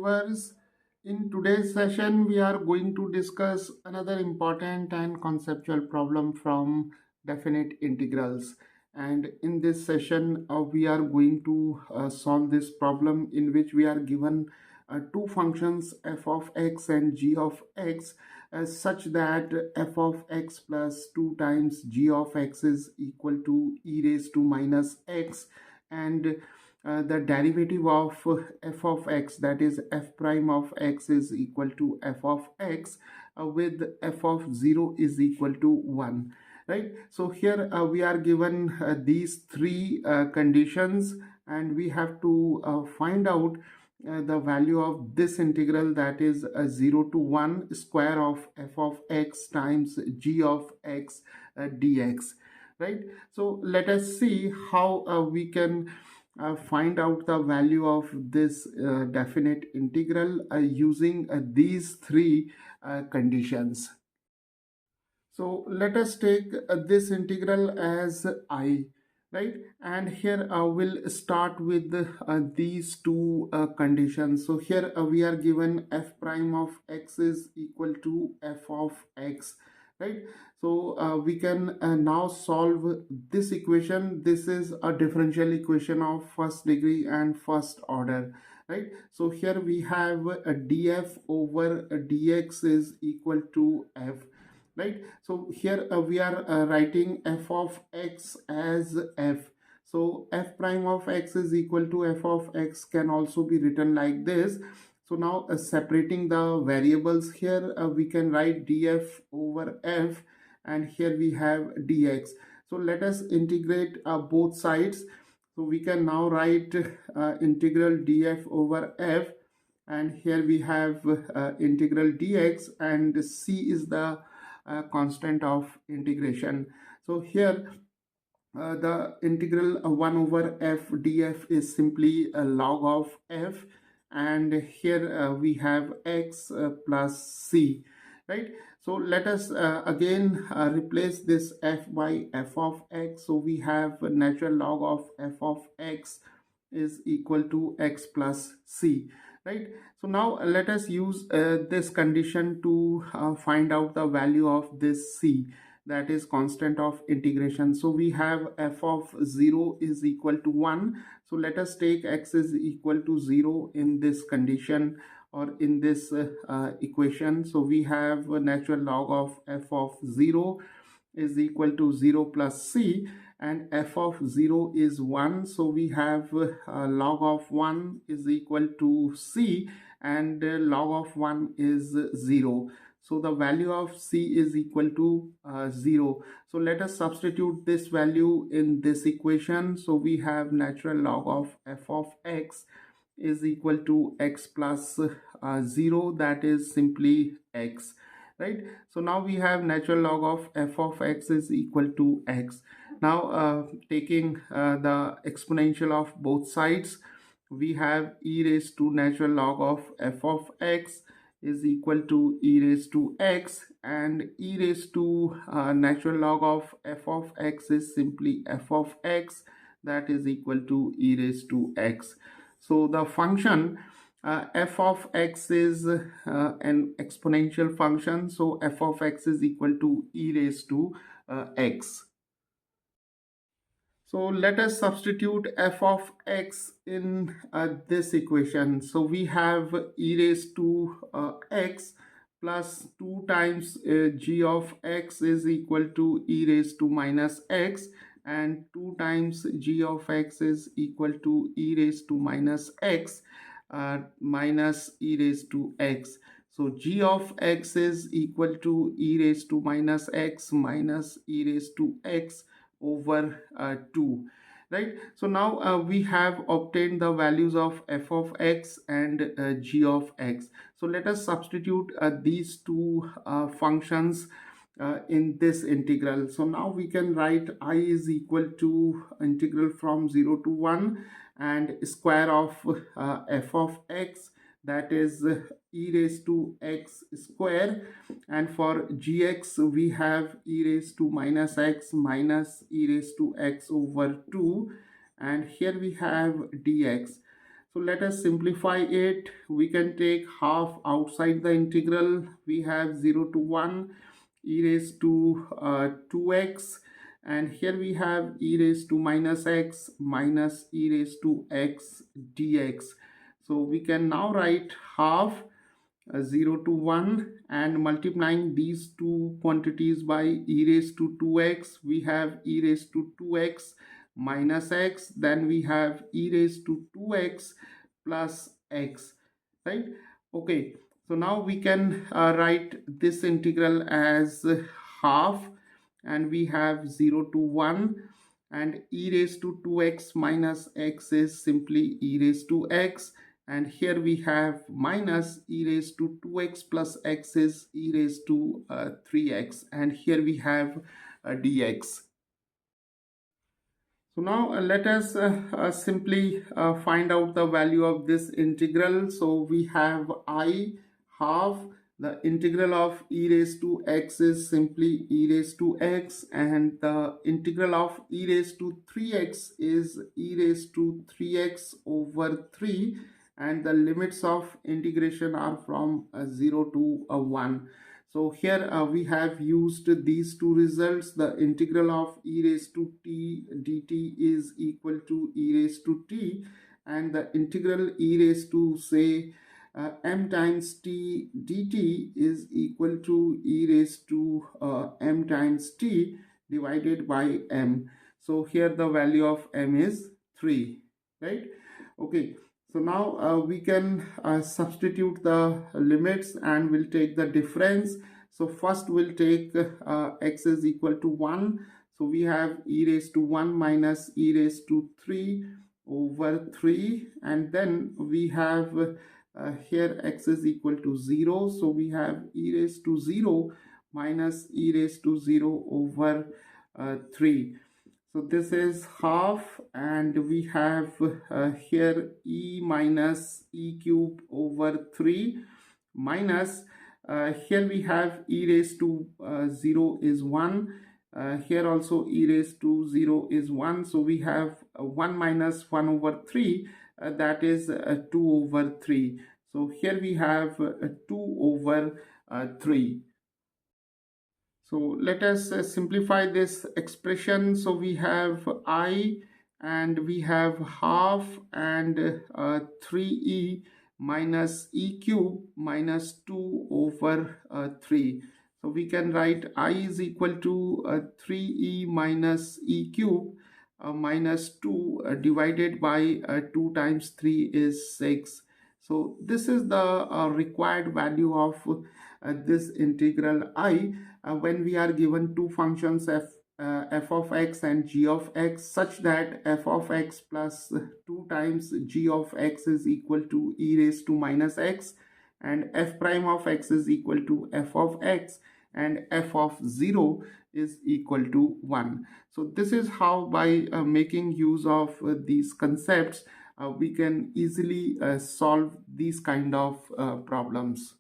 viewers. In today's session, we are going to discuss another important and conceptual problem from definite integrals. And in this session, we are going to solve this problem in which we are given two functions f of x and g of x such that f of x plus 2 times g of x is equal to e raised to minus x, and the derivative of f of x, that is f prime of x, is equal to f of x with f of 0 is equal to 1, right? So here we are given these three conditions, and we have to find out the value of this integral, that is 0 to 1 square of f of x times g of x dx, right? So let us see how we can find out the value of this definite integral using these three conditions. So let us take this integral as I, right? And here we'll start with these two conditions. So here we are given f prime of x is equal to f of x, right? So we can now solve this equation. This is a differential equation of first degree and first order, right? So here we have a df over a dx is equal to f, right? So here we are writing f of x as f. So f prime of x is equal to f of x can also be written like this. So now separating the variables, here we can write df over f, and here we have dx. So let us integrate both sides. So we can now write integral df over f, and here we have integral dx, and c is the constant of integration. So here the integral 1 over f df is simply a log of f, and here we have x plus c, right? So let us again replace this f by f of x. So we have natural log of f of x is equal to x plus c, right? So now let us use this condition to find out the value of this c, that is constant of integration. So we have f of 0 is equal to 1. So let us take x is equal to 0 in this condition, or in this equation. So we have a natural log of f of 0 is equal to 0 plus c, and f of 0 is 1. So we have log of 1 is equal to c, and log of 1 is 0. So the value of c is equal to 0. So let us substitute this value in this equation. So we have natural log of f of x is equal to x plus 0, that is simply x, right? So now we have natural log of f of x is equal to x. Now taking the exponential of both sides, we have e raised to natural log of f of x is equal to e raised to x, and e raised to natural log of f of x is simply f of x, that is equal to e raised to x. So the function f of x is an exponential function, so f of x is equal to e raised to x. So let us substitute f of x in this equation. So we have e raised to x plus 2 times g of x is equal to e raised to minus x, and 2 times g of x is equal to e raised to minus x minus e raised to x. So g of x is equal to e raised to minus x minus e raised to x over 2, right? So now we have obtained the values of f of x and g of x. So let us substitute these two functions in this integral. So now we can write I is equal to integral from 0 to 1 and square of f of x, that is e raised to x square, and for gx we have e raised to minus x minus e raised to x over 2, and here we have dx. So let us simplify it. We can take half outside the integral. We have 0 to 1 e raised to 2x, and here we have e raised to minus x minus e raised to x dx. So we can now write half 0 to 1, and multiplying these two quantities by e raised to 2x, we have e raised to 2x minus x, then we have e raised to 2x plus x, right? Okay, so now we can write this integral as half, and we have 0 to 1, and e raised to 2x minus x is simply e raised to x, and here we have minus e raised to 2x plus x is e raised to 3x, and here we have dx. So now let us simply find out the value of this integral. So we have I half the integral of e raised to x is simply e raised to x, and the integral of e raised to 3x is e raised to 3x over 3, and the limits of integration are from 0 to 1. So here we have used these two results. The integral of e raised to t dt is equal to e raised to t, and the integral e raised to say m times t dt is equal to e raised to m times t divided by m. So here the value of m is 3, right? Okay, so now we can substitute the limits and we'll take the difference. So first we'll take x is equal to 1. So we have e raised to 1 minus e raised to 3 over 3, and then we have here x is equal to 0. So we have e raised to 0 minus e raised to 0 over 3. So this is half, and we have here e minus e cube over 3 minus here we have e raised to 0 is 1. Here also e raised to 0 is 1. So we have 1 minus 1 over 3, that is 2 over 3. So here we have 2 over 3. So let us simplify this expression. So we have I, and we have half, and 3e minus e cube minus 2 over 3. So we can write I is equal to 3e minus e cube minus 2 divided by 2 times 3 is 6. So this is the required value of this integral I when we are given two functions f of x and g of x, such that f of x plus 2 times g of x is equal to e raised to minus x, and f prime of x is equal to f of x, and f of 0 is equal to 1. So this is how, by making use of these concepts, we can easily solve these kind of problems.